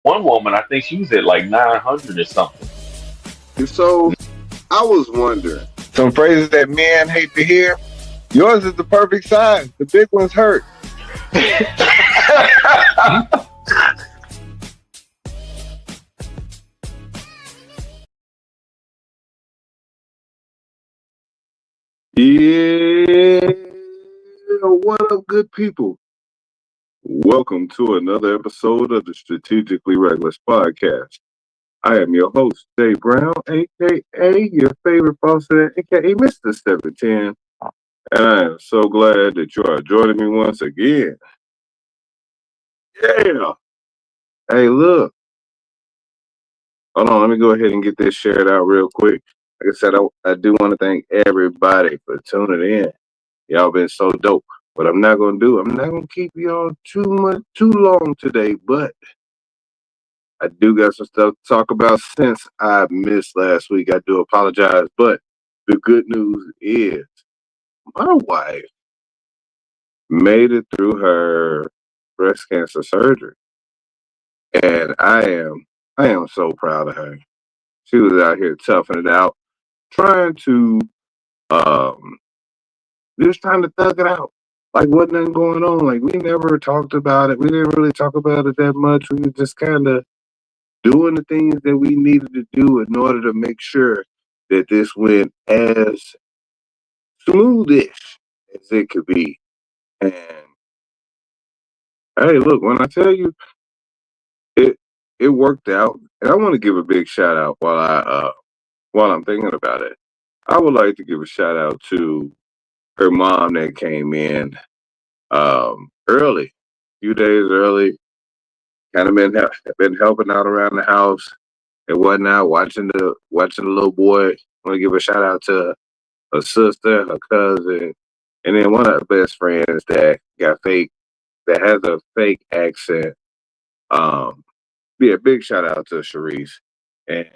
one woman, I think she was at like 900 or something. And so I was wondering. Some phrases that men hate to hear. Yours is the perfect size. The big ones hurt. Yeah, what up, good people? Welcome to another episode of the Strategically Reckless Podcast. I am your host, Jay Brown, aka your favorite boss, aka Mr. 710. And I am so glad that you are joining me once again. Yeah. Hey, look. Hold on, let me go ahead and get this shared out real quick. Like I said, I do want to thank everybody for tuning in. Y'all been so dope. What I'm not going to do, I'm not going to keep y'all too long today, but I do got some stuff to talk about since I missed last week. I do apologize, but the good news is my wife made it through her breast cancer surgery. And I am so proud of her. She was out here toughing it out, trying to just trying to thug it out. Like wasn't nothing going on. Like we never talked about it. We didn't really talk about it that much. We were just kind of doing the things that we needed to do in order to make sure that this went as smoothish as it could be. And hey, look, when I tell you it worked out, and I want to give a big shout out while I'm thinking about it. I would like to give a shout out to her mom that came in early, a few days early, kind of been helping out around the house and whatnot, watching the little boy. I want to give a shout out to her sister, her cousin, and then one of her best friends that has a fake accent. Yeah, big shout out to Sharice, and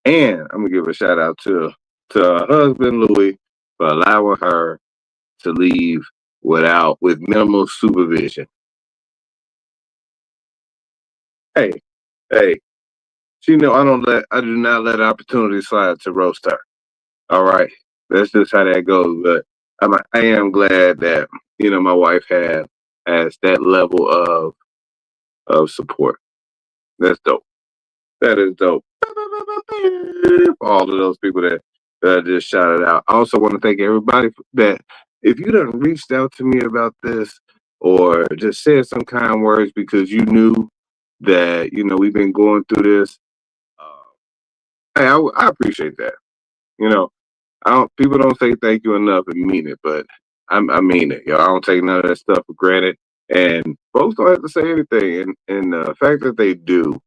I'm gonna give a shout out to her husband Louis for allowing her to leave with minimal supervision. Hey, hey, she know I do not let opportunity slide to roast her. All right, that's just how that goes. But I am glad that my wife has that level of support. That's dope. That is dope. All of those people that just shouted out. I also want to thank everybody that if you done reached out to me about this or just said some kind words because you knew that we've been going through this. Hey, I appreciate that. People don't say thank you enough and mean it, but I mean it. I don't take none of that stuff for granted. And folks don't have to say anything. And the fact that they do,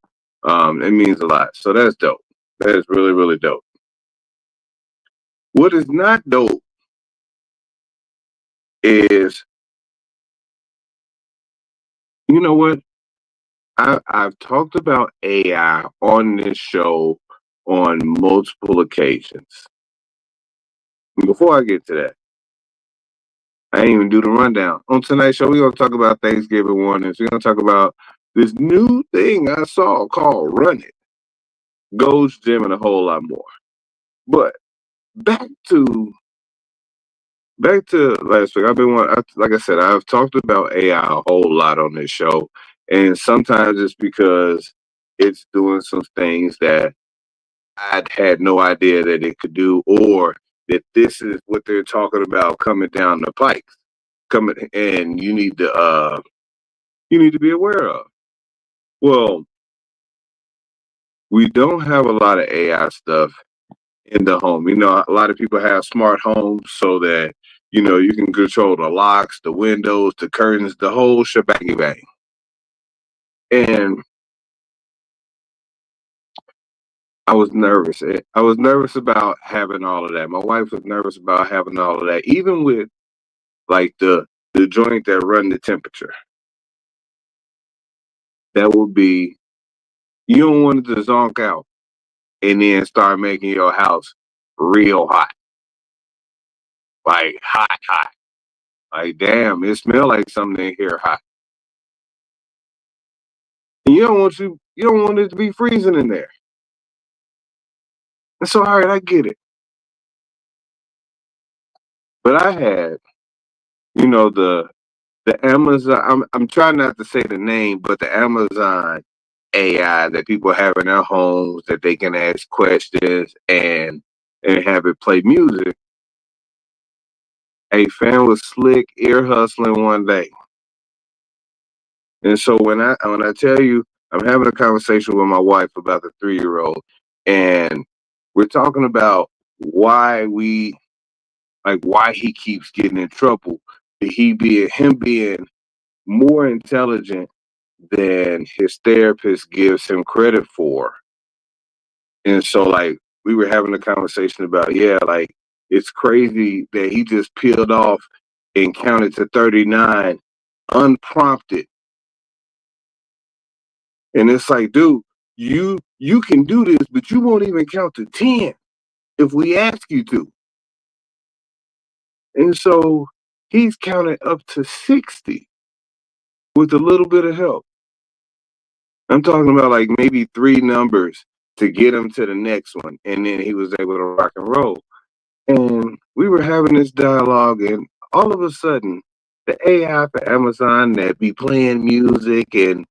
it means a lot. So that's dope. That is really, really dope. What is not dope is, you know what? I've talked about AI on this show on multiple occasions. Before I get to that, I ain't even do the rundown. On tonight's show, we're going to talk about Thanksgiving warnings. We're going to talk about this new thing I saw called Run It. Gold's Gym and a whole lot more. But back to last week. Like I said, I've talked about AI a whole lot on this show. And sometimes it's because it's doing some things that I'd had no idea that it could do, or that this is what they're talking about coming down the pike. And you need to be aware of. Well, we don't have a lot of AI stuff in the home. A lot of people have smart homes so that you can control the locks, the windows, the curtains, the whole shebang bang. And I was nervous. I was nervous about having all of that. My wife was nervous about having all of that, even with like the joint that run the temperature. That would be, you don't want it to zonk out and then start making your house real hot. Like hot. Like, damn, it smells like something in here hot. And you don't You don't want it to be freezing in there. And so, all right, I get it. But I had, the Amazon. I'm trying not to say the name, but the Amazon AI that people have in their homes that they can ask questions and have it play music. A fan was slick ear hustling one day. And so when I tell you I'm having a conversation with my wife about the 3-year-old, and we're talking about why he keeps getting in trouble. Him being more intelligent than his therapist gives him credit for. And so like we were having a conversation about, like it's crazy that he just peeled off and counted to 39 unprompted. And it's like, dude, you can do this, but you won't even count to 10 if we ask you to. And so he's counted up to 60 with a little bit of help. I'm talking about like maybe 3 numbers to get him to the next one. And then he was able to rock and roll. And we were having this dialogue, and all of a sudden, the AI for Amazon that be playing music and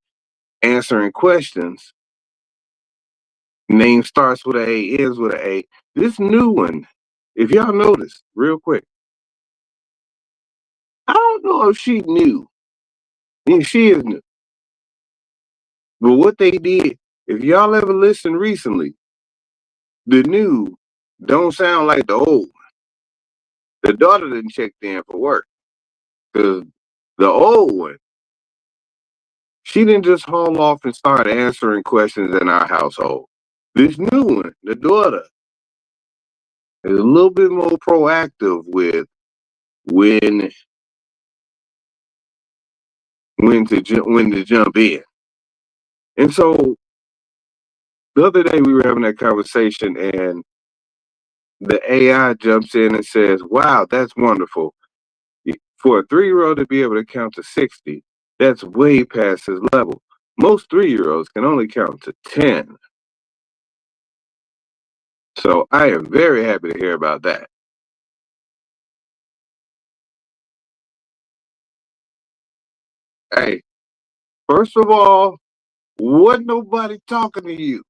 answering questions, name starts with an A, ends with an A. This new one, if y'all notice, real quick, I don't know if she knew. And she is new. But what they did, if y'all ever listened recently, the new don't sound like the old. The daughter didn't check in for work. Because the old one, she didn't just haul off and start answering questions in our household. This new one, the daughter, is a little bit more proactive with when to jump in. And so the other day we were having that conversation, and the AI jumps in and says, "Wow, that's wonderful. For a 3-year-old to be able to count to 60, that's way past his level. Most 3-year-olds can only count to 10." So I am very happy to hear about that. Hey, first of all, wasn't nobody talking to you.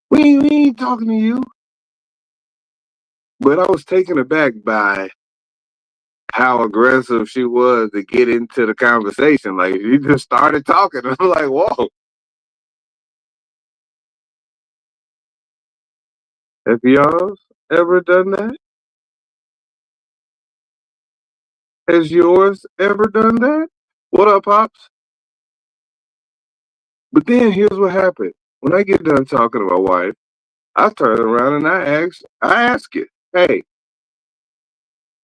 We ain't talking to you. But I was taken aback by how aggressive she was to get into the conversation. Like, she just started talking. I'm like, whoa. Have y'all ever done that? Has yours ever done that? What up, Pops? But then here's what happened. When I get done talking to my wife, I turn around and I ask it, hey,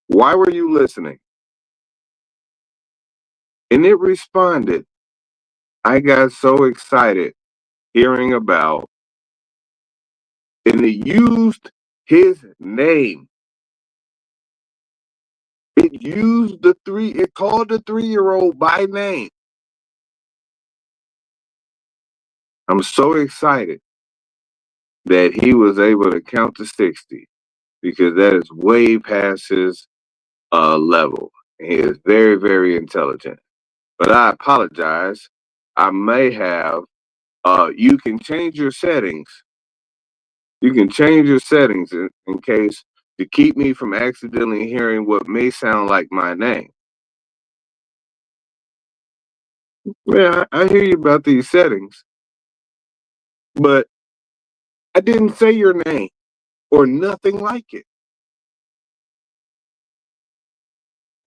why were you listening? And it responded, I got so excited hearing about, and it used his name. It called the 3-year-old by name. I'm so excited that he was able to count to 60 because that is way past his level. He is very, very intelligent. But I apologize. I may have, you can change your settings. You can change your settings in case to keep me from accidentally hearing what may sound like my name. Yeah, I hear you about these settings, but I didn't say your name or nothing like it.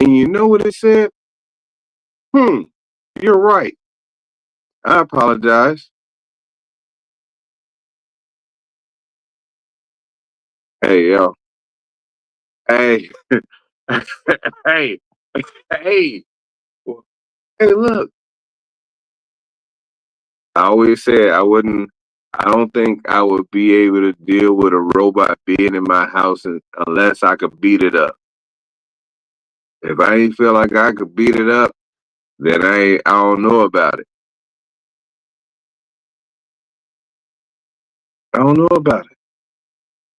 And you know what it said? You're right. I apologize. Hey, yo. Hey. hey. Hey. Hey, look. I always said I don't think I would be able to deal with a robot being in my house unless I could beat it up. If I ain't feel like I could beat it up, then I don't know about it. I don't know about it.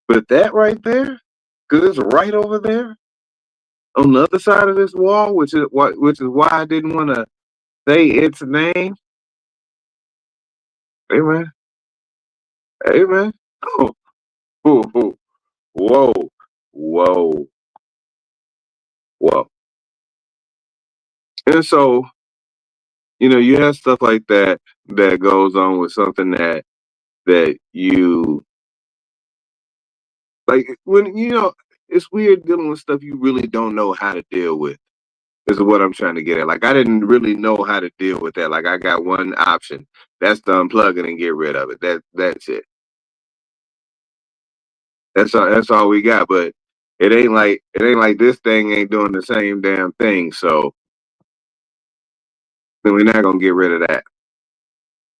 But that right there, because it's right over there on the other side of this wall, which is why I didn't want to say its name. Hey man, hey man. Oh, whoa, whoa, whoa, whoa. And so, you have stuff like that that goes on with something that you like when it's weird dealing with stuff you really don't know how to deal with. Is what I'm trying to get at. Like I didn't really know how to deal with that. Like I got one option. That's to unplug it and get rid of it. That's it. That's all we got. But it ain't like this thing ain't doing the same damn thing. So then we're not gonna get rid of that.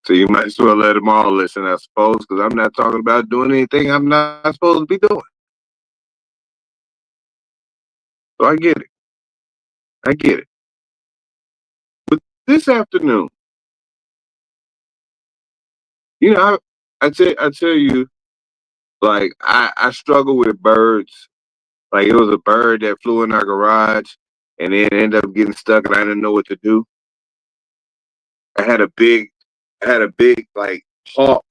So you might as well let them all listen, I suppose, because I'm not talking about doing anything I'm not supposed to be doing. So I get it. I get it. But this afternoon, I tell you, like I struggle with birds. Like it was a bird that flew in our garage and then ended up getting stuck and I didn't know what to do. I had a big like hawk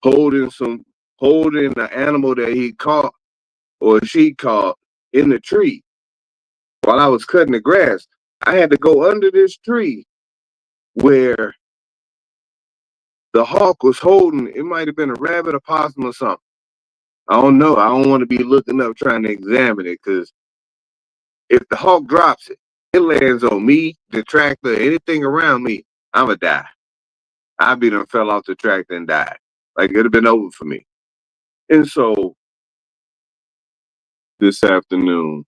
holding the animal that he caught or she caught in the tree while I was cutting the grass. I had to go under this tree where the hawk was holding, it might have been a rabbit, a possum, or something. I don't know. I don't want to be looking up trying to examine it because if the hawk drops it, it lands on me, the tractor, anything around me, I'ma die. I be done fell off the tractor and died. Like it'd have been over for me. And so this afternoon,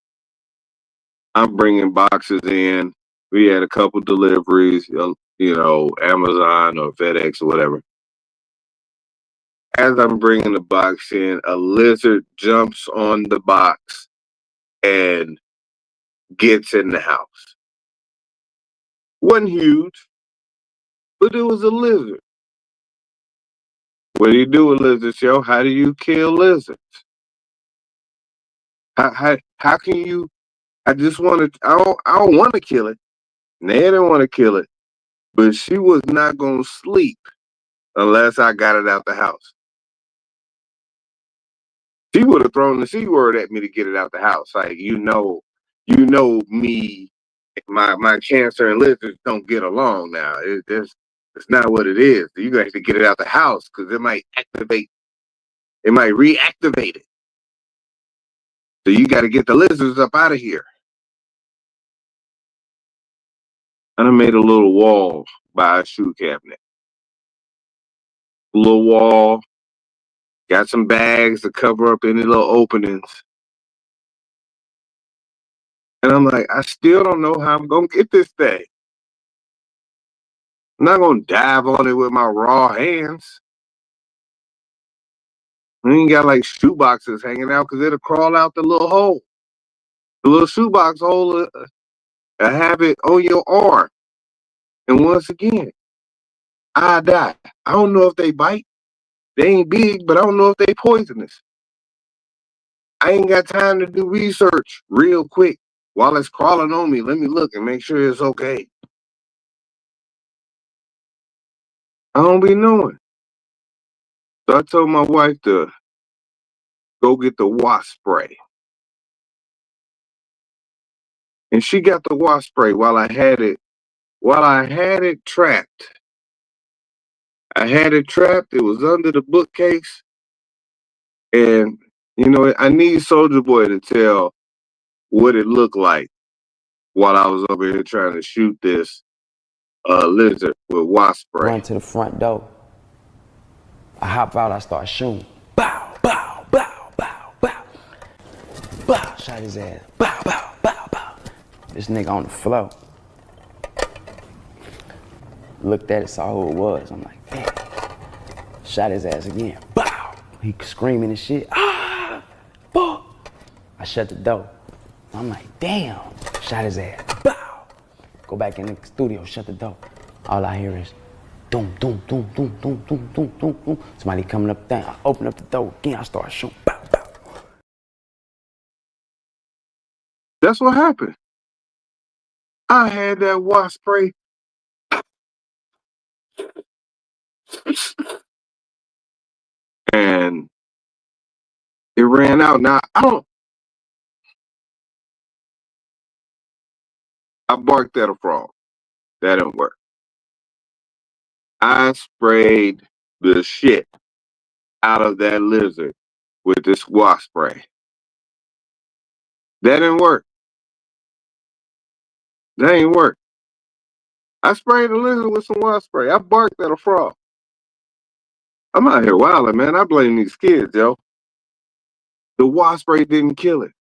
I'm bringing boxes in. We had a couple deliveries, Amazon or FedEx or whatever. As I'm bringing the box in, a lizard jumps on the box and gets in the house. Wasn't huge, but it was a lizard. What do you do with lizards, yo? How do you kill lizards? How can you? I just want to. I don't want to kill it. They didn't want to kill it, but she was not gonna sleep unless I got it out the house. She would have thrown the C word at me to get it out the house. Like me, my cancer and lizards don't get along now. It's not what it is. You got to get it out the house because it might activate. It might reactivate it. So you got to get the lizards up out of here. And I made a little wall by a shoe cabinet. A little wall. Got some bags to cover up any little openings. And I'm like, I still don't know how I'm going to get this thing. I'm not going to dive on it with my raw hands. I ain't got like shoe boxes hanging out because it'll crawl out the little hole. The little shoebox hole, have it on your arm. And once again, I die. I don't know if they bite. They ain't big, but I don't know if they poisonous. I ain't got time to do research real quick. While it's crawling on me, let me look and make sure it's okay. I don't be knowing. So I told my wife to go get the wasp spray. And she got the wasp spray while I had it trapped. I had it trapped. It was under the bookcase. And, I need Soldier Boy to tell what it looked like while I was over here trying to shoot this lizard with wasp spray. Run to the front door. I hop out, I start shooting. Bow, bow, bow, bow, bow. Bow, shot his ass. Bow, bow, bow, bow. This nigga on the floor. Looked at it, saw who it was. I'm like, damn. Shot his ass again. Bow. He screaming and shit. Ah, fuck. I shut the door. I'm like, damn. Shot his ass. Bow. Go back in the studio, shut the door. All I hear is, Doom, doom, doom, doom, doom, doom, doom, doom, doom. Somebody coming up there. I open up the door again. I start shooting. Bow, bow. That's what happened. I had that wasp spray. And it ran out. Now, I barked at a frog. That didn't work. I sprayed the shit out of that lizard with this wasp spray. That didn't work. That ain't work. I sprayed the lizard with some wasp spray. I barked at a frog. I'm out here wilding, man. I blame these kids, yo. The wasp spray didn't kill it.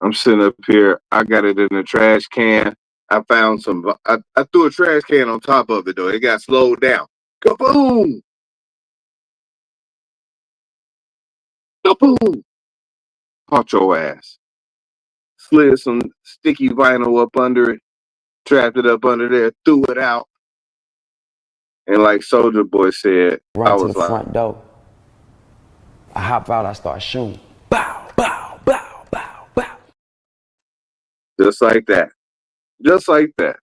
I'm sitting up here. I got it in the trash can. I found some. I threw a trash can on top of it, though. It got slowed down. Kaboom! Kaboom! Caught your ass. Slid some sticky vinyl up under it. Trapped it up under there. Threw it out. And like Soldier Boy said, Run to the front door. I hop out. I start shooting. Bow, bow, bow, bow, bow. Just like that. Just like that.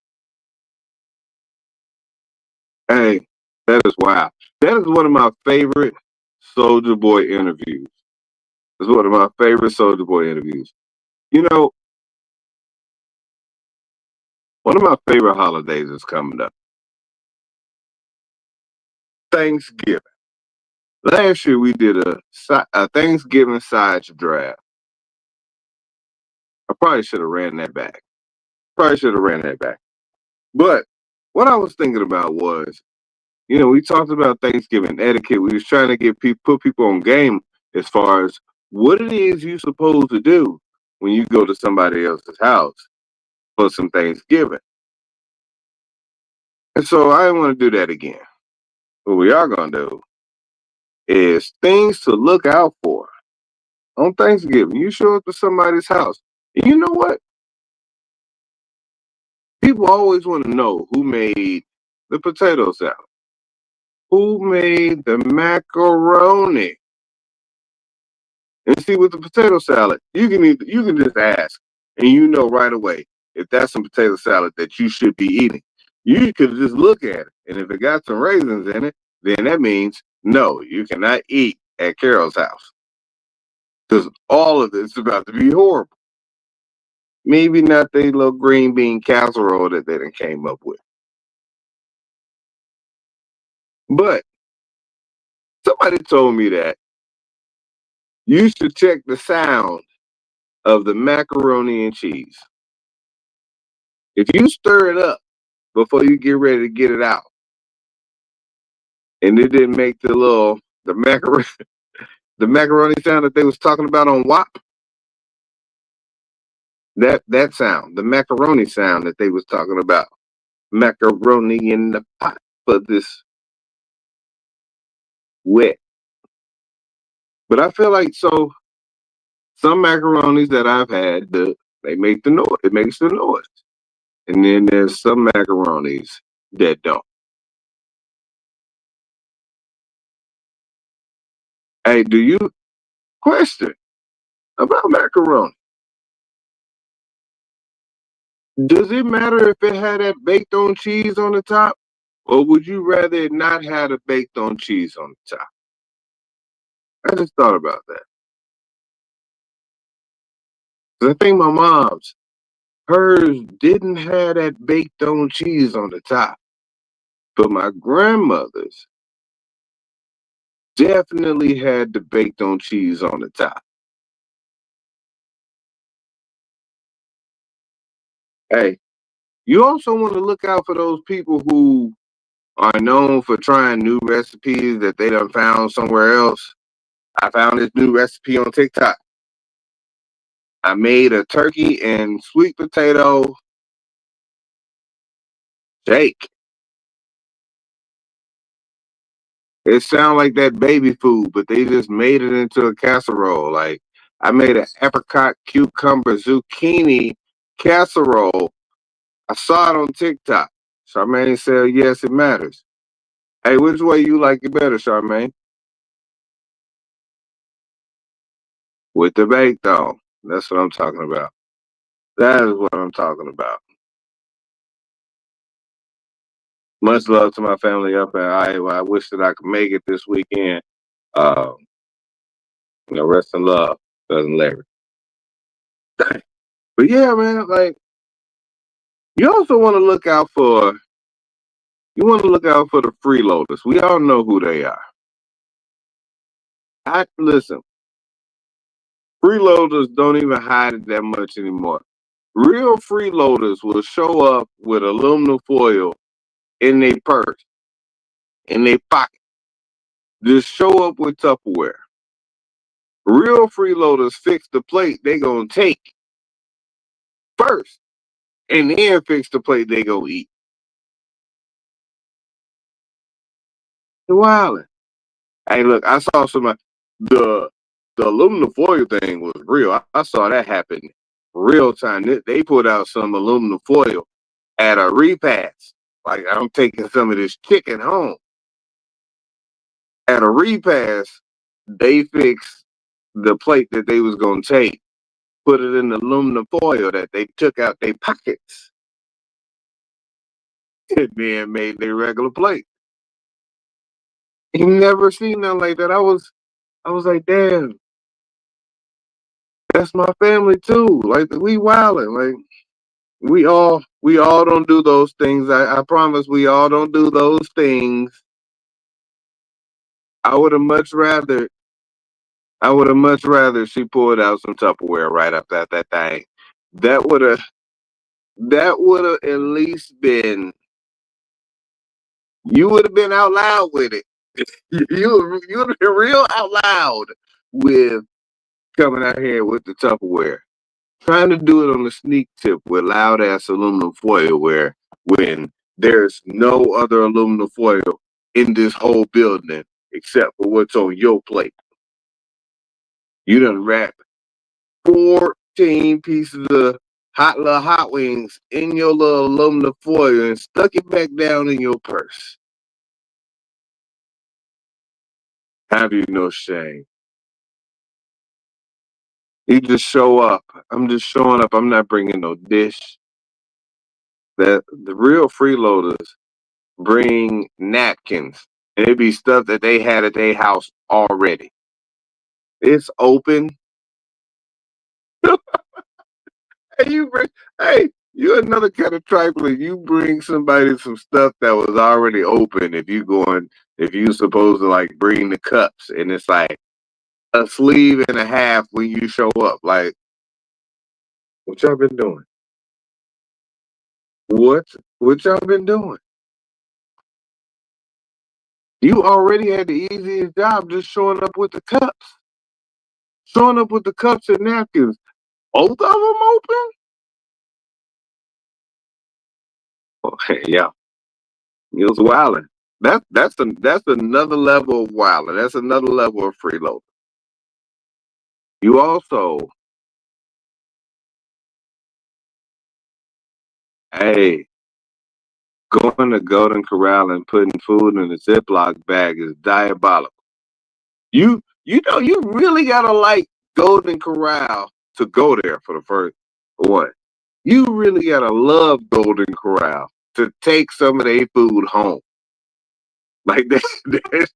Hey, that is wild. That is one of my favorite Soldier Boy interviews. It's one of my favorite Soldier Boy interviews. You know, one of my favorite holidays is coming up. Thanksgiving. Last year we did a Thanksgiving sides draft. I probably should have ran that back. But what I was thinking about was, you know, we talked about Thanksgiving etiquette. We was trying to put people on game as far as what it is you're supposed to do when you go to somebody else's house for some Thanksgiving. And so I didn't want to do that again. What we are going to do is things to look out for on Thanksgiving. You show up to somebody's house. And you know what? People always want to know who made the potato salad, who made the macaroni. And see, with the potato salad, you can just ask, and you know right away if that's some potato salad that you should be eating. You could just look at it, and if it got some raisins in it, then that means no, you cannot eat at Carol's house because all of it's about to be horrible. Maybe not the little green bean casserole that they done came up with, but somebody told me that you should check the sound of the macaroni and cheese. If you stir it up before you get ready to get it out, and it didn't make the macaroni the macaroni sound that they was talking about on WAP, that sound, the macaroni sound that they was talking about, macaroni in the pot for this wet. But I feel like some macaronis that I've had, they make the noise. It makes the noise. And then there's some macaronis that don't. Hey, do you question about macaroni? Does it matter if it had that baked on cheese on the top? Or would you rather it not have a baked on cheese on the top? I just thought about that. 'Cause I think my mom's, hers didn't have that baked on cheese on the top. But my grandmother's definitely had the baked on cheese on the top. Hey, you also want to look out for those people who are known for trying new recipes that they done found somewhere else. I found this new recipe on TikTok. I made a turkey and sweet potato shake. It sounds like that baby food, but they just made it into a casserole. Like, I made an apricot, cucumber, zucchini casserole. I saw it on TikTok. Charmaine said, yes, it matters. Hey, which way you like it better, Charmaine? With the baked on. That's what I'm talking about. That is what I'm talking about. Much love to my family up in Iowa. I wish that I could make it this weekend. Uh, rest in love, cousin Larry. But yeah, man, like you also want to look out for the freeloaders. We all know who they are. Listen, freeloaders don't even hide it that much anymore. Real freeloaders will show up with aluminum foil in their purse, in their pocket. Just show up with Tupperware. Real freeloaders fix the plate they gonna take first, and then fix the plate they gonna eat. Wildin'. Hey, look, I saw the the aluminum foil thing was real. I saw that happen real time. They put out some aluminum foil at a repast. Like I'm taking some of this chicken home. At a repast, they fixed the plate that they was gonna take, put it in the aluminum foil that they took out their pockets, and then made their regular plate. You never seen nothing like that. I was like, damn, that's my family too. Like we wildin'. Like we all don't do those things. I promise we all don't do those things. I would have much rather she pulled out some Tupperware right after that thing. That would have at least been, you would have been out loud with it. You would have been real out loud with coming out here with the Tupperware. Trying to do it on the sneak tip with loud ass aluminum foil when there's no other aluminum foil in this whole building except for what's on your plate. You done wrapped 14 pieces of hot wings in your little aluminum foil and stuck it back down in your purse. Have you no shame? You just show up. I'm just showing up. I'm not bringing no dish. That the real freeloaders bring napkins. And it be stuff that they had at their house already. It's open. Hey, you're another kind of trifler. You bring somebody some stuff that was already open. If you supposed to like bring the cups, and it's like a sleeve and a half when you show up. Like, what y'all been doing? What what y'all been doing? You already had the easiest job just showing up with the cups. Showing up with the cups and napkins. Both of them open? Oh, yeah. It was wilding. That's another level of wilding. That's another level of freeload. You also, hey, going to Golden Corral and putting food in a Ziploc bag is diabolical. You really gotta like Golden Corral to go there for the first one. You really gotta love Golden Corral to take some of their food home. Like that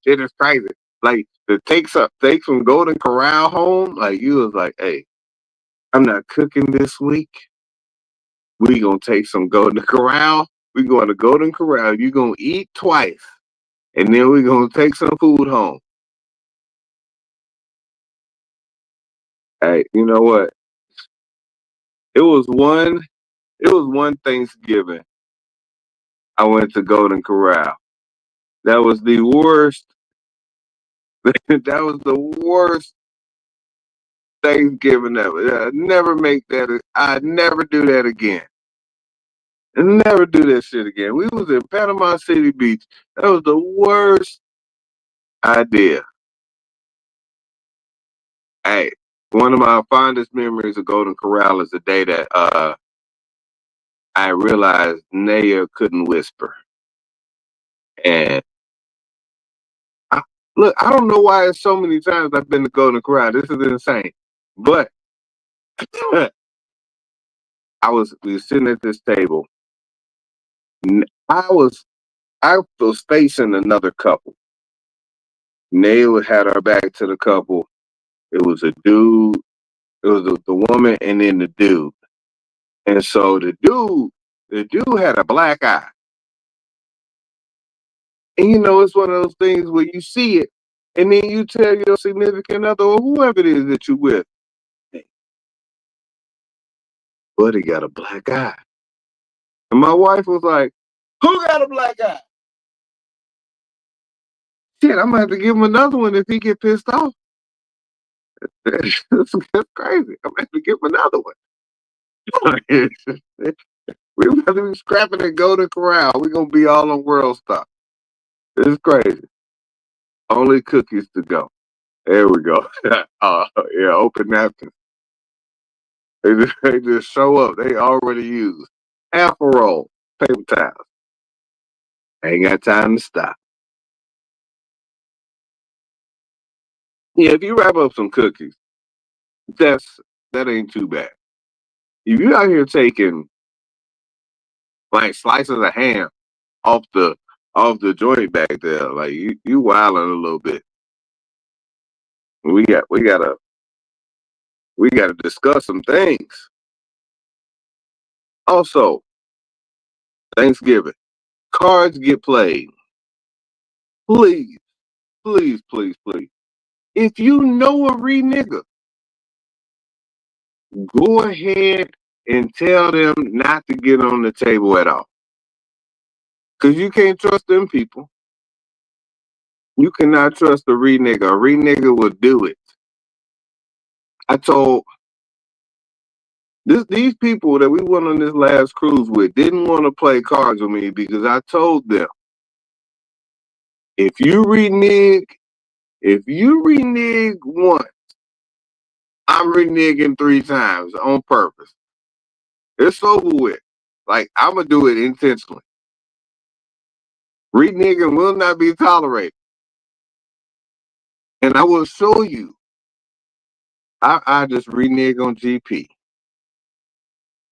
shit is crazy. Like to take some Golden Corral home, like you was like, hey, I'm not cooking this week. We gonna take some Golden Corral. We going to Golden Corral. You gonna eat twice, and then we gonna take some food home. Hey, you know what? It was one. It was one Thanksgiving. I went to Golden Corral. That was the worst. That was the worst Thanksgiving ever. I never make that. I never do that again. And never do that shit again. We was in Panama City Beach. That was the worst idea. Hey, one of my fondest memories of Golden Corral is the day that I realized Naya couldn't whisper. And look, I don't know why it's so many times I've been to Golden Corral. This is insane. But we were sitting at this table. I was facing another couple. Naya had her back to the couple. It was a dude. It was the woman and then the dude. And so the dude had a black eye. And it's one of those things where you see it, and then you tell your significant other or whoever it is that you with, hey, buddy got a black eye. And my wife was like, who got a black eye? Shit, I'm gonna have to give him another one if he get pissed off. That's crazy. I'm gonna have to give him another one. We're about to be scrapping and go to corral. We're gonna be all on world stuff. It's crazy. Only cookies to go. There we go. Yeah, open napkins. They just show up. They already used. Half a roll. Paper towels. Ain't got time to stop. Yeah, if you wrap up some cookies, that ain't too bad. If you out here taking like slices of ham off the joint back there, like you wilding a little bit. We gotta discuss some things. Also, Thanksgiving. Cards get played. Please, please, please, please. If you know a nigga, go ahead and tell them not to get on the table at all. Because you can't trust them people. You cannot trust a nigga. A nigga will do it. I told these people that we went on this last cruise with didn't want to play cards with me because I told them, if you renege once, I'm reneging 3 times on purpose. It's over with. Like, I'm going to do it intentionally. Reneging will not be tolerated. And I will show you. I just renege on GP.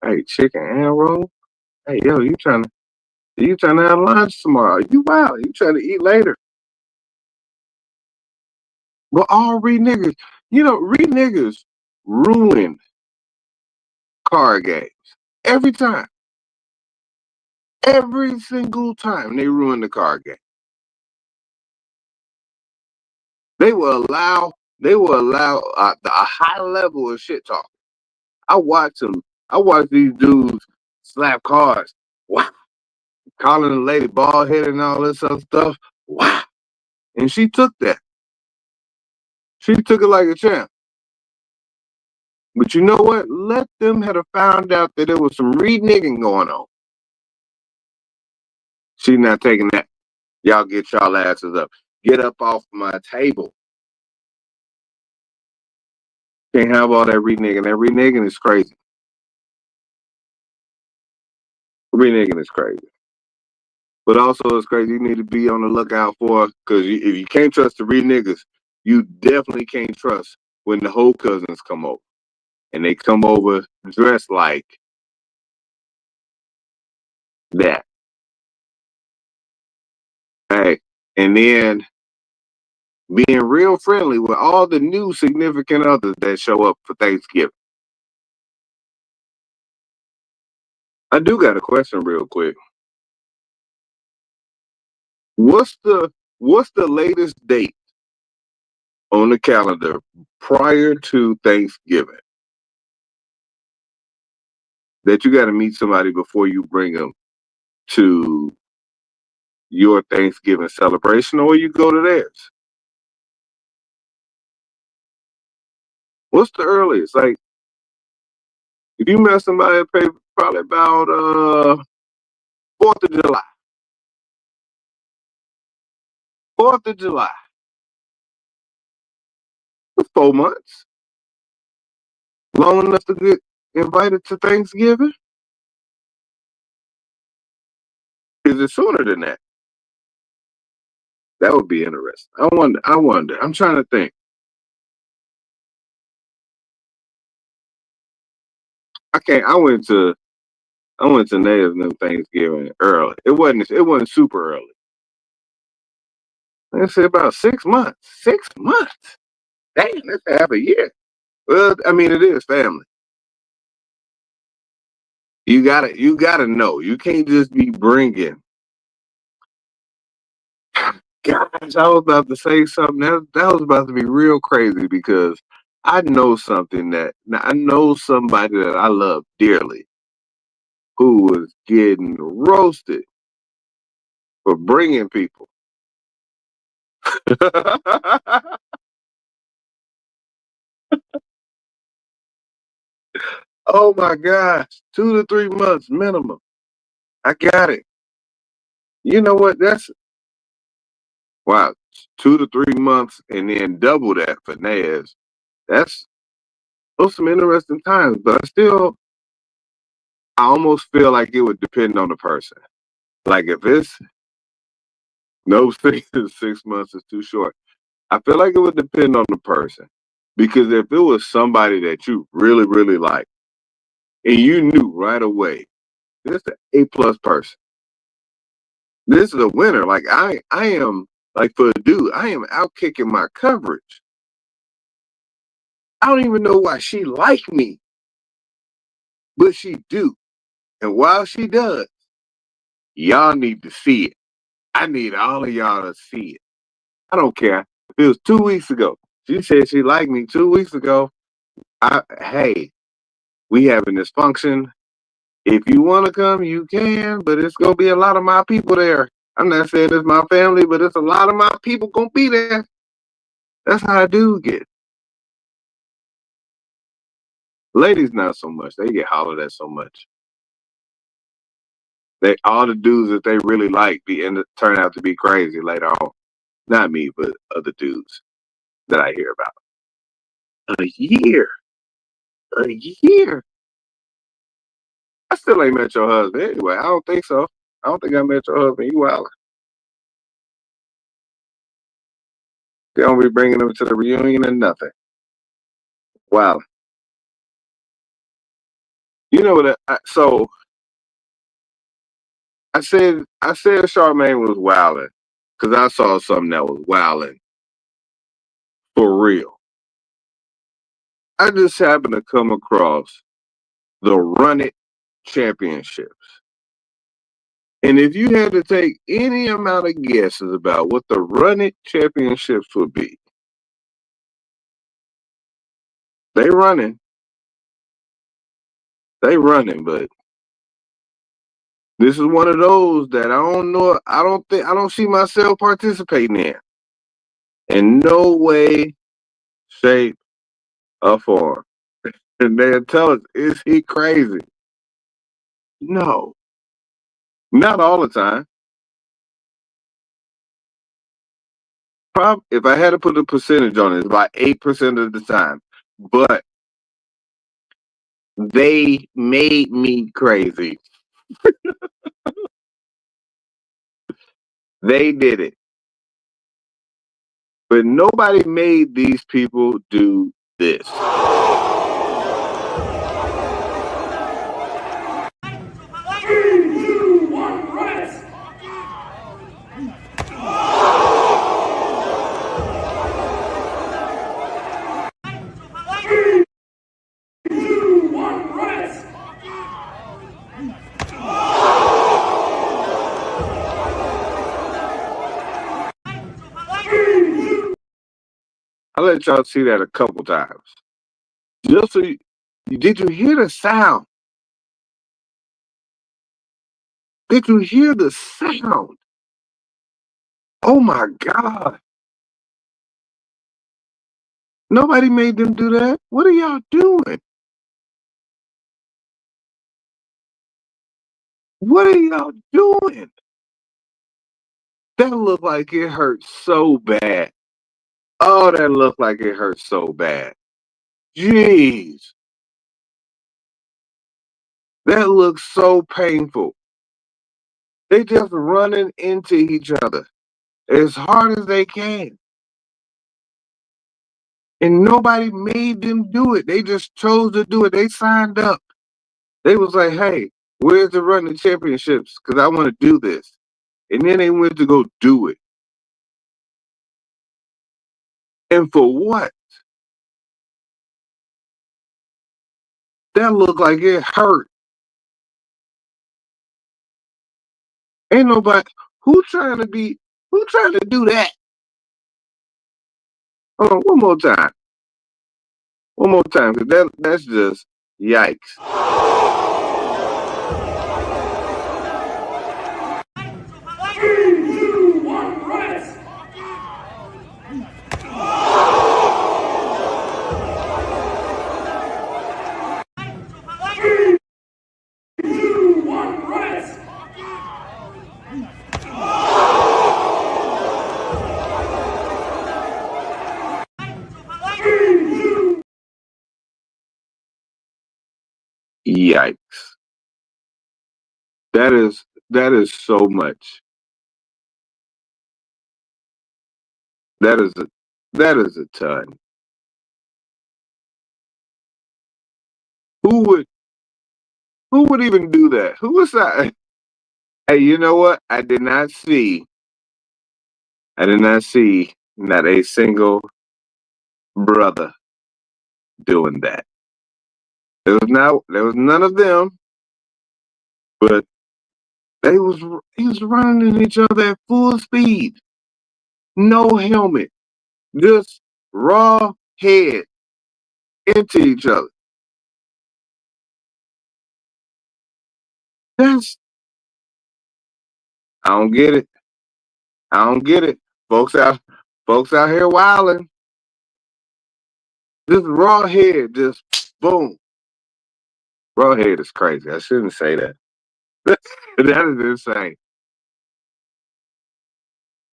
Hey, chicken and roll? Hey, yo, you trying to have lunch tomorrow? You wild. You trying to eat later. But all niggas, niggas ruin card games. Every time. Every single time they ruin the card game. They will allow a high level of shit talk. I watch these dudes slap cards. Wow. Calling the lady bald headed and all this other stuff. Wow. And she took that. She took it like a champ. But you know what? Let them have found out that there was some reneging going on. She not taking that. Y'all get y'all asses up. Get up off my table. Can't have all that reneging. That reneging is crazy. Reneging is crazy. But also it's crazy. You need to be on the lookout for, because if you can't trust the niggas, you definitely can't trust when the whole cousins come over. And they come over dressed like that. Hey, and then being real friendly with all the new significant others that show up for Thanksgiving. I do got a question real quick. What's the latest date on the calendar prior to Thanksgiving that you got to meet somebody before you bring them to your Thanksgiving celebration, or you go to theirs? What's the earliest? Like, if you met somebody, probably about 4th of July. 4th of July. 4 months. Long enough to get invited to Thanksgiving? is it sooner than that? That would be interesting. I wonder. I'm trying to think. I went to Native and them Thanksgiving early. It wasn't super early. I said about 6 months. 6 months. Damn, that's half a year. Well, I mean, it is family. You gotta know. You can't just be bringing. Gosh, I was about to say something that was about to be real crazy because I know I know somebody that I love dearly who was getting roasted for bringing people. Oh my gosh, 2 to 3 months minimum. I got it. You know what? That's wow, 2 to 3 months and then double that for Naz. Those some interesting times, but I almost feel like it would depend on the person. Like if it's no 6 months is too short. I feel like it would depend on the person. Because if it was somebody that you really, really like, and you knew right away, this is an A+ person. This is a winner. Like I am like for a dude, I am out kicking my coverage. I don't even know why she like me, but she do. And while she does, y'all need to see it. I need all of y'all to see it. I don't care. If it was 2 weeks ago, she said she liked me 2 weeks ago. Hey, we having this function. If you want to come, you can, but it's gonna be a lot of my people there. I'm not saying it's my family, but it's a lot of my people gonna be there. That's how I do get. Ladies, not so much. They get hollered at so much. All the dudes that they really like turn out to be crazy later on. Not me, but other dudes that I hear about. A year. A year. I still ain't met your husband anyway. I don't think so. I don't think I met your husband. You wild. They don't be bringing them to the reunion and nothing. Wow. You know what? So I said Charmaine was wilding because I saw something that was wilding for real. I just happened to come across the Run It Championships. And if you had to take any amount of guesses about what the Run It Championships would be, they running, but this is one of those that I don't know. I don't see myself participating in no way, shape, or form. And they'll tell us, is he crazy? No, not all the time. Probably, if I had to put a percentage on it, it's about 8% of the time. But they made me crazy. They did it. But nobody made these people do this. I let y'all see that a couple times. Just so did you hear the sound? Did you hear the sound? Oh my God. Nobody made them do that. What are y'all doing? What are y'all doing? That looked like it hurt so bad. Oh, that looked like it hurt so bad. Jeez. That looks so painful. They just running into each other as hard as they can. And nobody made them do it. They just chose to do it. They signed up. They was like, hey, where's the running championships? Because I want to do this. And then they went to go do it. And for what? That looked like it hurt. Ain't nobody who trying to do that? Hold on, one more time. One more time, because that's just yikes. Yikes. That is so much. That is a ton. Who would even do that? Who was that? Hey, you know what? I did not see not a single brother doing that. There was none of them, but he was running in each other at full speed. No helmet. Just raw head into each other. That's I don't get it. I don't get it. Folks out here wilding. Just raw head, just boom. Raw head is crazy. I shouldn't say that. That is insane.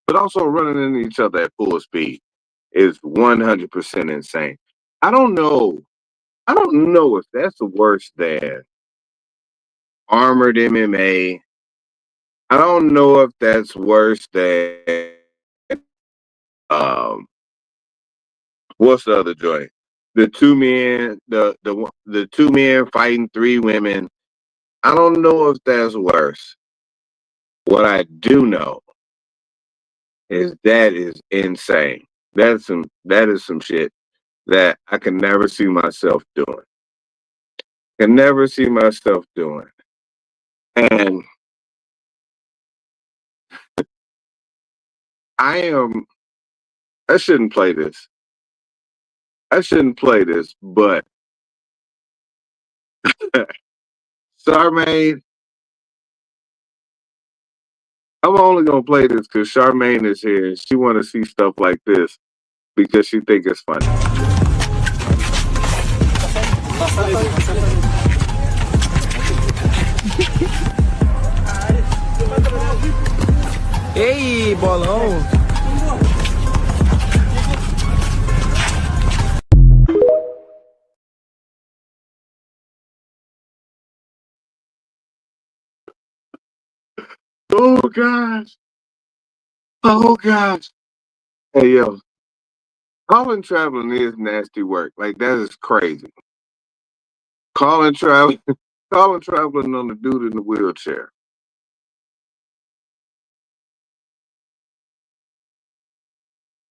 But also running into each other at full speed is 100% insane. I don't know. I don't know if that's worse than armored MMA. I don't know if that's worse than um what's the other joint? The two men fighting three women. I don't know if that's worse. What I do know is that is insane. That is some shit that I can never see myself doing. Can never see myself doing. And I shouldn't play this. I shouldn't play this, but Charmaine, I'm only gonna play this because Charmaine is here and she wanna see stuff like this because she think it's funny. Ei, bolão! Oh gosh. Oh gosh. Hey yo, calling traveling is nasty work. Like that is crazy. Calling traveling calling traveling on the dude in the wheelchair.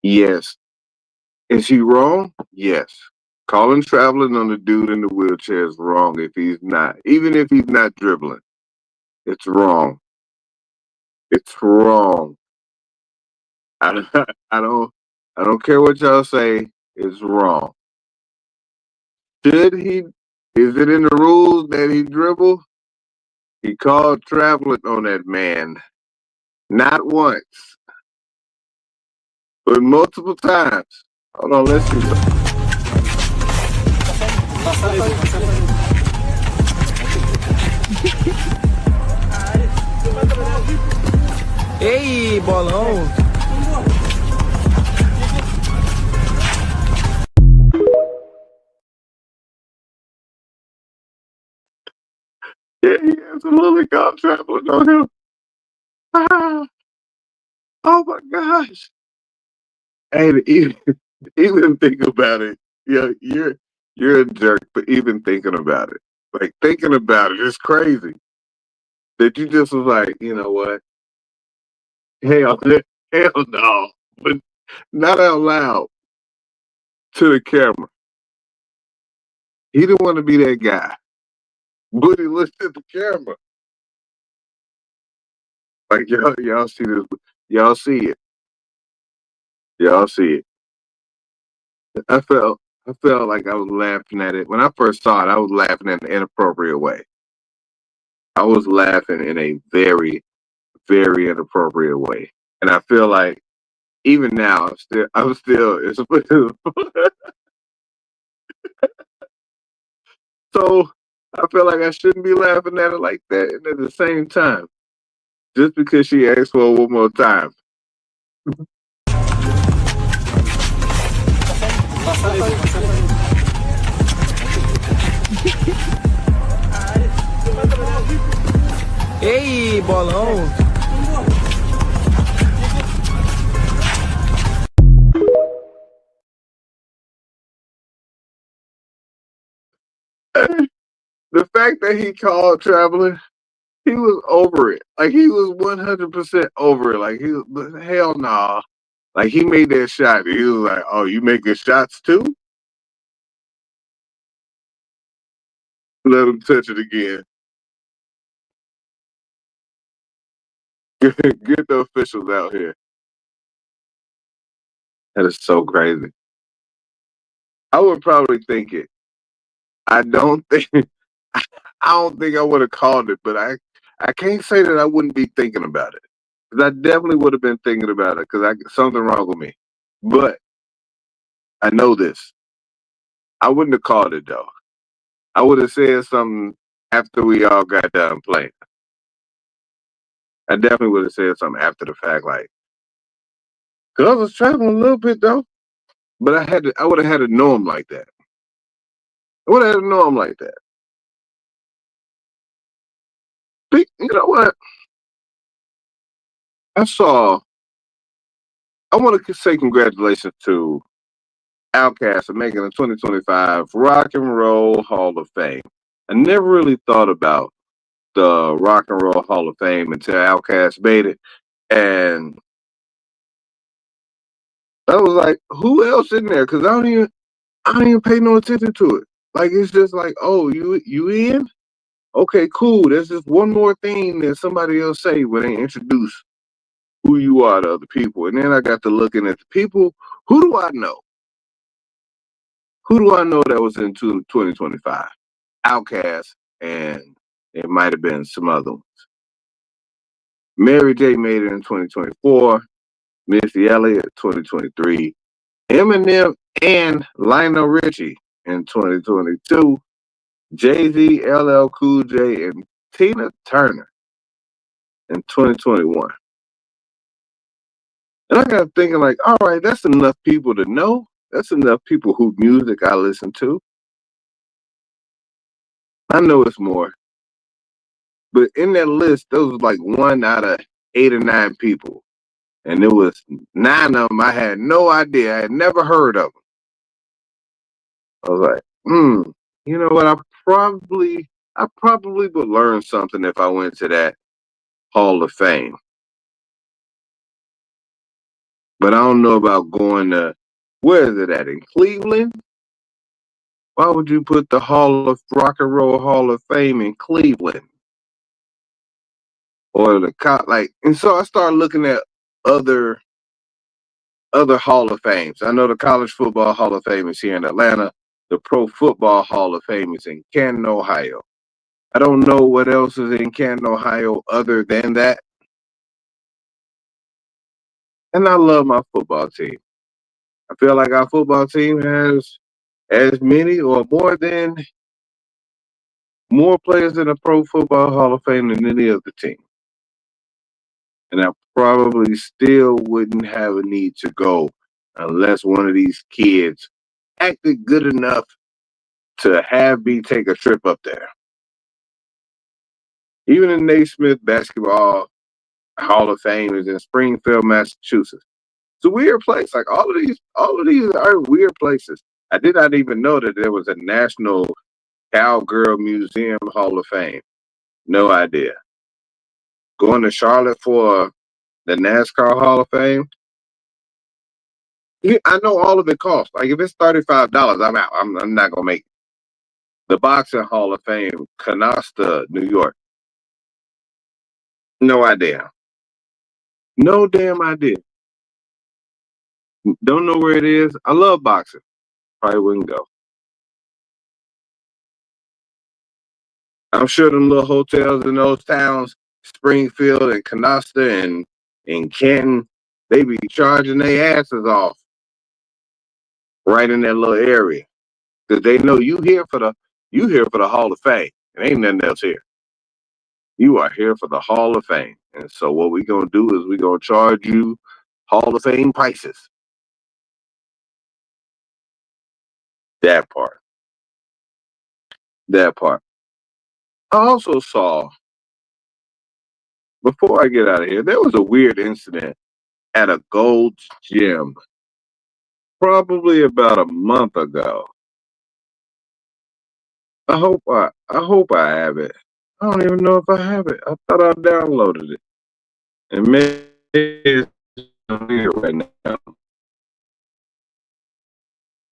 Yes. Is he wrong? Yes. Calling traveling on the dude in the wheelchair is wrong if he's not. Even if he's not dribbling. It's wrong. It's wrong. I, I don't I don't care what y'all say. It's wrong. Should he is it in the rules that he dribble? He called traveling on that man. Not once, but multiple times. Hold on, let's see. Ei, bolão! Yeah, he absolutely called traveling on him. Ah, oh my gosh. And even think about it. Yeah, you're a jerk for even thinking about it. Like thinking about it is crazy. That you just was like, you know what? Hell, hell no. But not out loud to the camera. He didn't want to be that guy. But he looked at the camera. Like y'all see this. Y'all see it. Y'all see it. I felt like I was laughing at it. When I first saw it, I was laughing in an inappropriate way. I was laughing in a very, very inappropriate way. And I feel like even now I'm still it's so I feel like I shouldn't be laughing at it like that, and at the same time, just because she asked for it one more time. Ei, bolão. The fact that he called traveling, he was over it. Like he was 100% over it. Like he was hell nah. Like he made that shot. He was like, "Oh, you making shots too? Let him touch it again. Get the officials out here." That is so crazy. I would probably think it. I don't think. I don't think I would have called it, but I can't say that I wouldn't be thinking about it. 'Cause I definitely would have been thinking about it because something wrong with me. But I know this. I wouldn't have called it though. I would have said something after we all got done playing. I definitely would have said something after the fact, like, cause I was traveling a little bit though. But I would have had to know him like that. I would have had to know him like that. You know what? I saw. I want to say congratulations to Outkast for making the 2025 Rock and Roll Hall of Fame. I never really thought about the Rock and Roll Hall of Fame until Outkast made it, and I was like, "Who else in there?" Because I don't even pay no attention to it. Like it's just like, "Oh, you in? Okay, cool." There's just one more thing that somebody else say when they introduce who you are to other people, and then I got to looking at the people. Who do I know? Who do I know that was in 2025? Outkast, and it might have been some other ones. Mary J made it in 2024, Missy Elliott 2023, Eminem and Lionel Richie in 2022, Jay-Z, LL Cool J, and Tina Turner in 2021. And I got thinking like, all right, that's enough people to know. That's enough people whose music I listen to. I know it's more. But in that list, there was like 1 out of 8 or 9 people. And there was 9 of them I had no idea. I had never heard of them. I was like, you know what? I probably would learn something if I went to that Hall of Fame. But I don't know about going to, where is it at? In Cleveland? Why would you put the Rock and Roll Hall of Fame in Cleveland? Or and so I started looking at other Hall of Fames. I know the College Football Hall of Fame is here in Atlanta. The Pro Football Hall of Fame is in Canton, Ohio. I don't know what else is in Canton, Ohio other than that. And I love my football team. I feel like our football team has as many or more players in the Pro Football Hall of Fame than any other team. And I probably still wouldn't have a need to go unless one of these kids acted good enough to have me take a trip up there. Even in Naismith basketball, Hall of Fame is in Springfield, Massachusetts. It's a weird place. Like all of these are weird places. I did not even know that there was a National Cowgirl Museum Hall of Fame. No idea. Going to Charlotte for the NASCAR Hall of Fame. Yeah, I know all of it costs. Like if it's $35, I'm out. I'm not gonna make it. The Boxing Hall of Fame, Canasta, New York. No idea. No damn idea. Don't know where it is. I love boxing. Probably wouldn't go. I'm sure them little hotels in those towns, Springfield and Canasta and Canton, they be charging their asses off right in that little area. Because they know you here for the Hall of Fame. It ain't nothing else here. You are here for the Hall of Fame. And so what we're going to do is we're going to charge you Hall of Fame prices. That part. I also saw, before I get out of here, there was a weird incident at a Gold's Gym probably about a month ago. I hope I have it. I don't even know if I have it. I thought I downloaded it. And maybe it's weird right now.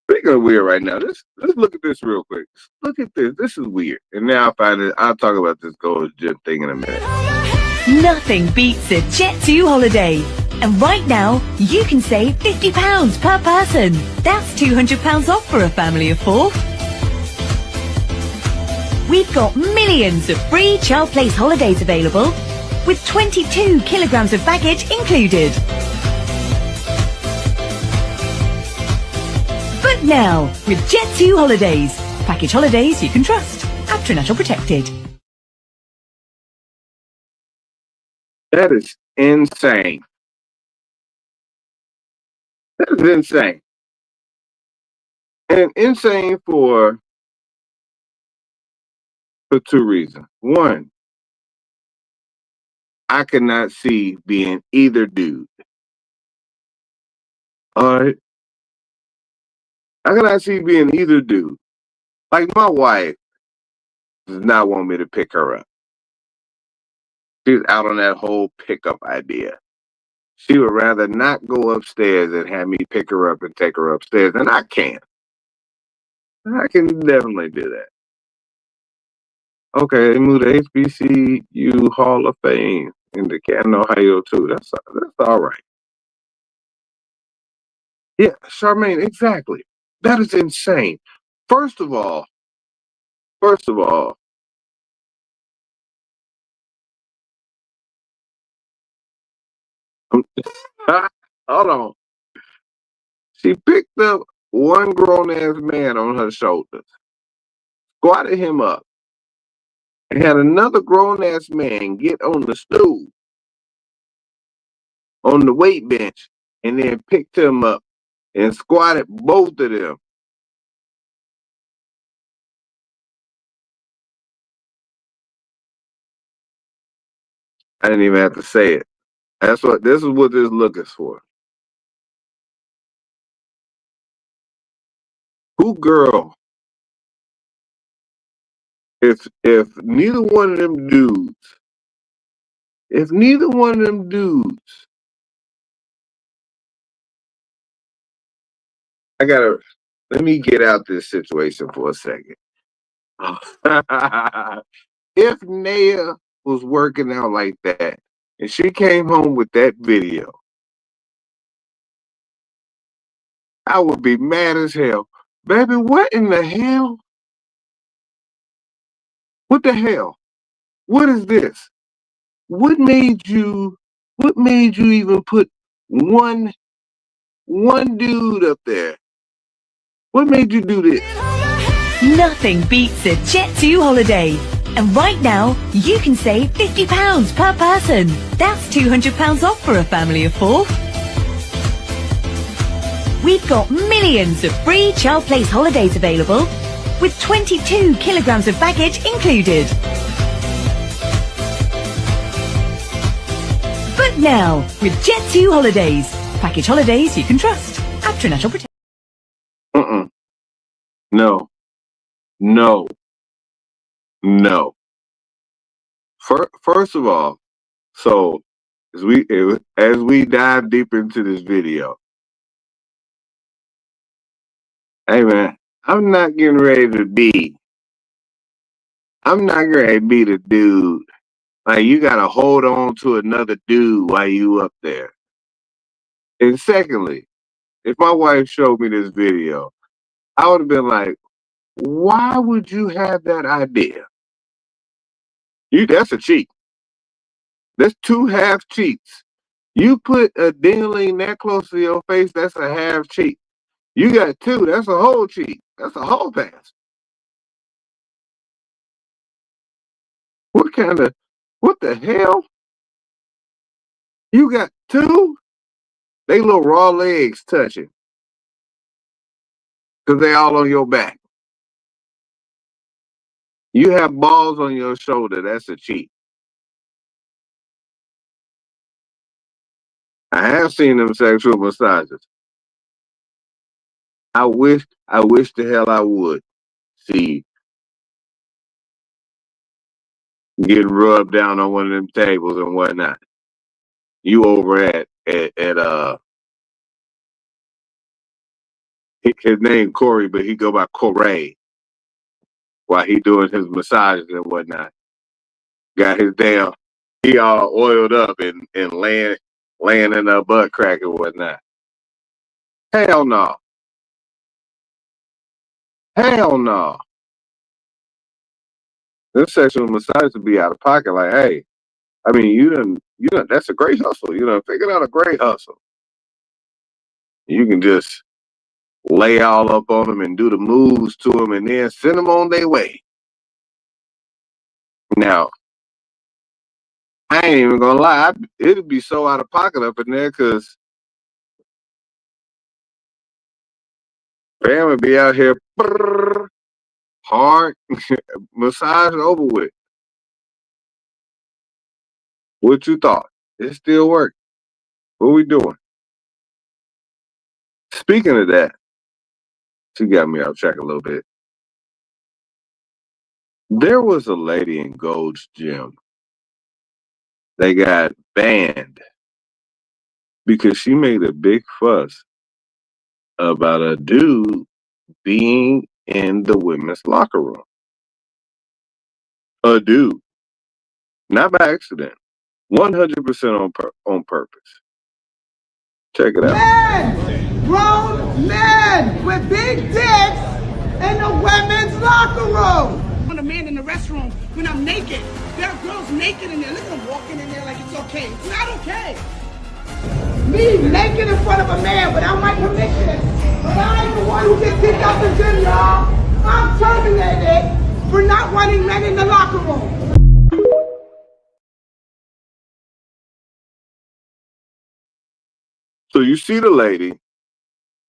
Speaking of weird right now, let's look at this real quick. Look at this. This is weird. And now I'll talk about this Gold's Gym thing in a minute. Nothing beats a Jet2 holiday. And right now, you can save £50 per person. That's £200 off for a family of 4. We've got millions of free child place holidays available, with 22 kilograms of baggage included. Book now with Jet2 Holidays. Package holidays you can trust. After National Protected. That is insane. That is insane. And insane for 2 reasons. One, I cannot see being either dude. All right. I cannot see being either dude. Like my wife does not want me to pick her up. She's out on that whole pickup idea. She would rather not go upstairs and have me pick her up and take her upstairs. And I can. I can definitely do that. Okay, they moved the HBCU Hall of Fame into Canton, Ohio, too. That's all right. Yeah, Charmaine, exactly. That is insane. First of all, hold on. She picked up one grown-ass man on her shoulders, squatted him up, and had another grown-ass man get on the stool, on the weight bench, and then picked him up and squatted both of them. I didn't even have to say it. This is what this look is for. Who girl? If neither one of them dudes, let me get out this situation for a second. If Naya was working out like that and she came home with that video, I would be mad as hell. Baby, what in the hell? What the hell? What is this? What made you even put one dude up there? What made you do this? Nothing beats a Jet2 holiday. And right now, you can save £50 per person. That's £200 off for a family of 4. We've got millions of free child place holidays available, with 22 kilograms of baggage included. right now with Jet2 Holidays. Package holidays you can trust. After national protection. No. No. No. First of all, so as we dive deep into this video, hey man, I'm not getting ready to be. I'm not ready to be the dude. Like you gotta hold on to another dude while you up there. And secondly, if my wife showed me this video, I would have been like, why would you have that idea? That's a cheat. That's two half cheats. You put a ding-a-ling that close to your face, that's a half cheat. You got two, that's a whole cheat. That's a whole pass. What the hell? You got two? They little raw legs touching. Because they all on your back. You have balls on your shoulder, that's a cheat. I have seen them sexual massages. I wish the hell I would see get rubbed down on one of them tables and whatnot. You over at his name Corey, but he go by Corey while he doing his massages and whatnot. Got his damn, he all oiled up and laying in a butt crack and whatnot. Hell no. Hell no. This sexual massage would be out of pocket. Like, hey, I mean, you done, that's a great hustle. You done figured out a great hustle. You can just lay all up on them and do the moves to them and then send them on their way. Now, I ain't even gonna lie, it'd be so out of pocket up in there because Bam would be out here hard, massage over with. What you thought? It still worked. What we doing? Speaking of that, she got me off track a little bit. There was a lady in Gold's Gym. They got banned because she made a big fuss about a dude being in the women's locker room. A dude. Not by accident. 100% on purpose. Check it out. Men! Grown men with big dicks in the women's locker room! When a man in the restroom, when I'm naked, there are girls naked in there. Look at them walking in there like it's okay. It's not okay. Me naked in front of a man without my permission. But I ain't the one who gets kicked out the gym, y'all. I'm terminated for not wanting men in the locker room. So you see the lady,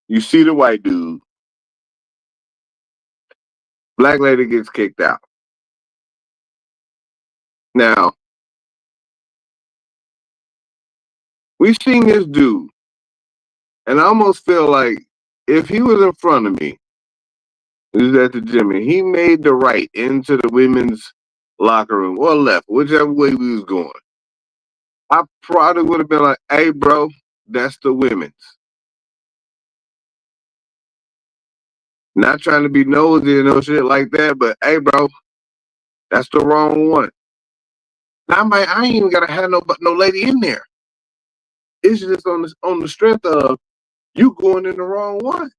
you see the white dude, black lady gets kicked out. Now, we've seen this dude, and I almost feel like if he was in front of me, he was at the gym, and he made the right into the women's locker room, or left, whichever way we was going, I probably would have been like, hey, bro, that's the women's. Not trying to be nosy and no shit like that, but hey, bro, that's the wrong one. Now, I ain't even gotta have no lady in there. It's just on the strength of you going in the wrong one.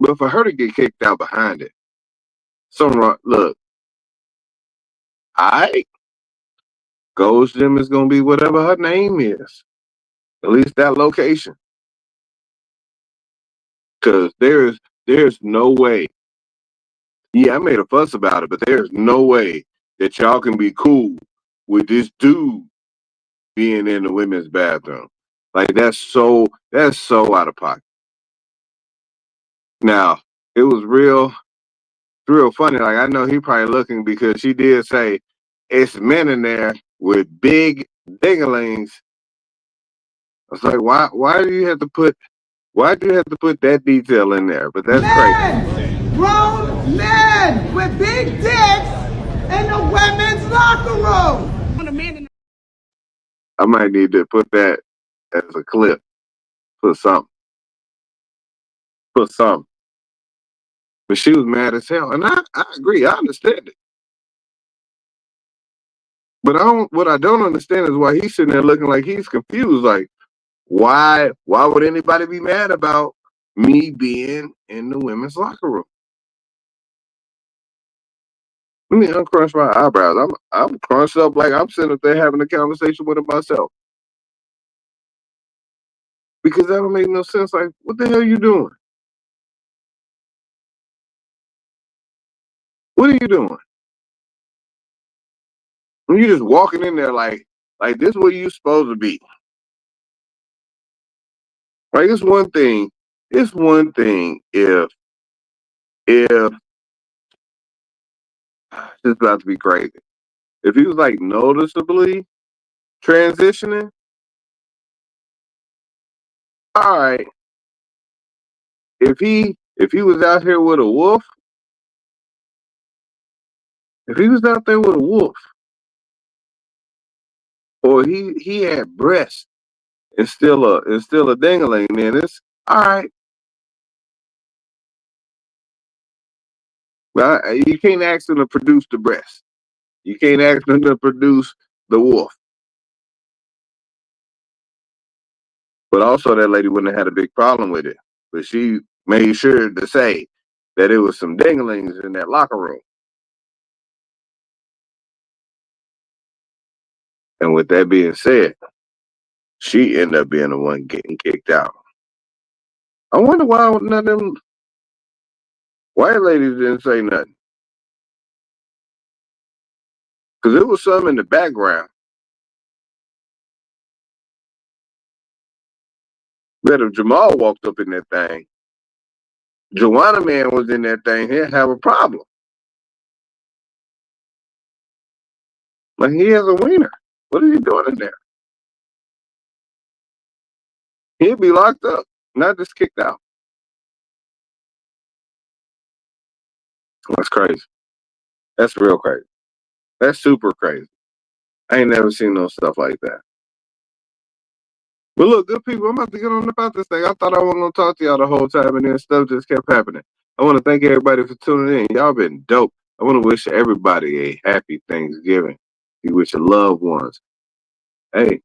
But for her to get kicked out behind it, something wrong. Look, alright, Gold's Gym is gonna be whatever her name is. At least that location. Cause there's no way. Yeah, I made a fuss about it, but there's no way that y'all can be cool with this dude being in the women's bathroom. Like that's so out of pocket. Now, it was real funny. Like I know he probably looking because she did say it's men in there with big dinglings. It's like, why do you have to put that detail in there? But that's crazy. Men, grown men with big dicks in the women's locker room. I might need to put that as a clip. Put something. But she was mad as hell. And I agree. I understand it. But what I don't understand is why he's sitting there looking like he's confused. Like, why would anybody be mad about me being in the women's locker room? Let me uncrunch my eyebrows. I'm crunched up like I'm sitting up there having a conversation with him myself. Because that don't make no sense. Like, what the hell are you doing? What are you doing? When you just walking in there like this is where you supposed to be. Like it's one thing if it's about to be crazy. If he was like noticeably transitioning, all right. If he was out here with a wolf, if he was out there with a wolf, or he had breasts and still a dingling, then it's all right. But you can't ask them to produce the breast. You can't ask them to produce the wolf. But also that lady wouldn't have had a big problem with it. But she made sure to say that it was some dinglings in that locker room. And with that being said, she ended up being the one getting kicked out. I wonder why none of them white ladies didn't say nothing. Because there was some in the background. But if Jamal walked up in that thing, Joanna man was in that thing, he'd have a problem. Like he has a wiener. What is he doing in there? He'd be locked up, not just kicked out. That's crazy. That's real crazy. That's super crazy. I ain't never seen no stuff like that. But look, good people, I'm about to get on about this thing. I thought I wasn't going to talk to y'all the whole time, and then stuff just kept happening. I want to thank everybody for tuning in. Y'all been dope. I want to wish everybody a happy Thanksgiving. You with your loved ones. Hey,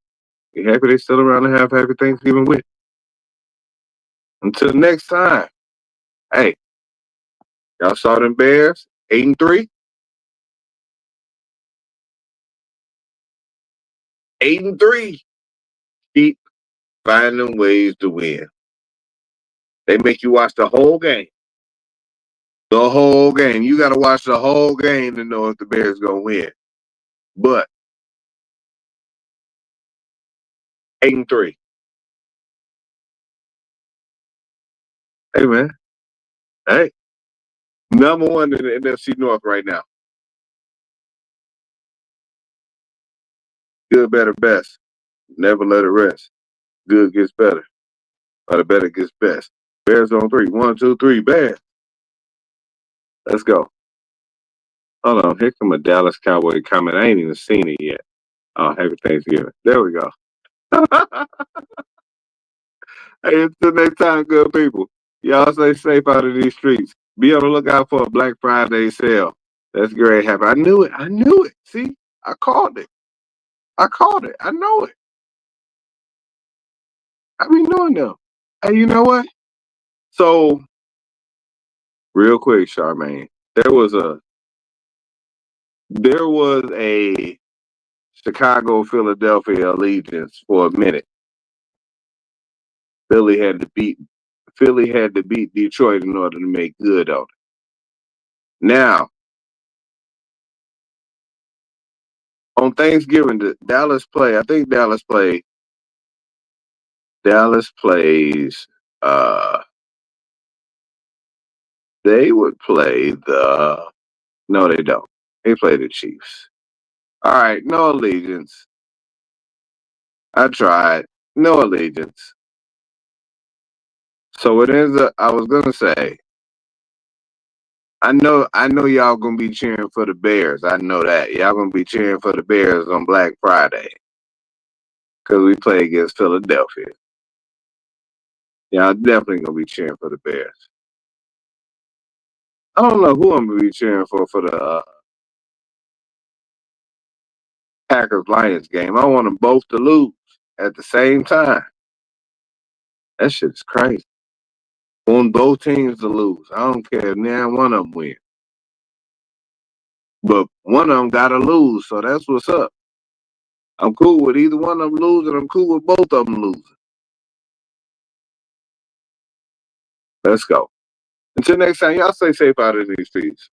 you happy they still around to have happy Thanksgiving with? Until next time. Hey, y'all saw them Bears? 8-3? 8-3. Keep finding ways to win. They make you watch the whole game. The whole game. You got to watch the whole game to know if the Bears going to win. But 8-3. Hey, man. Hey. Number one in the NFC North right now. Good, better, best. Never let it rest. Good gets better. Or the better gets best. Bears on 3. 1, 2, 3. Bears. Let's go. Hold on. Here come a Dallas Cowboy comment. I ain't even seen it yet. Oh, happy Thanksgiving. There we go. Hey, until next time, good people. Y'all stay safe out of these streets. Be on the lookout for a Black Friday sale. That's great. Happy. I knew it. See? I called it. I know it. I be knowing them. Hey, you know what? So, real quick, Charmaine, there was a Chicago-Philadelphia allegiance for a minute. Philly had to beat Detroit in order to make good on it. Now, on Thanksgiving, I think Dallas plays they would play no, they don't. They play the Chiefs. All right, no allegiance. I tried. No allegiance. So it ends up, I was gonna say, I know y'all gonna be cheering for the Bears. I know that. Y'all gonna be cheering for the Bears on Black Friday. Cause we play against Philadelphia. Y'all definitely gonna be cheering for the Bears. I don't know who I'm gonna be cheering for the Packers-Lions game. I want them both to lose at the same time. That shit is crazy. I want both teams to lose. I don't care if now one of them win. But one of them gotta lose, so that's what's up. I'm cool with either one of them losing. I'm cool with both of them losing. Let's go. Until next time, y'all stay safe out in these streets.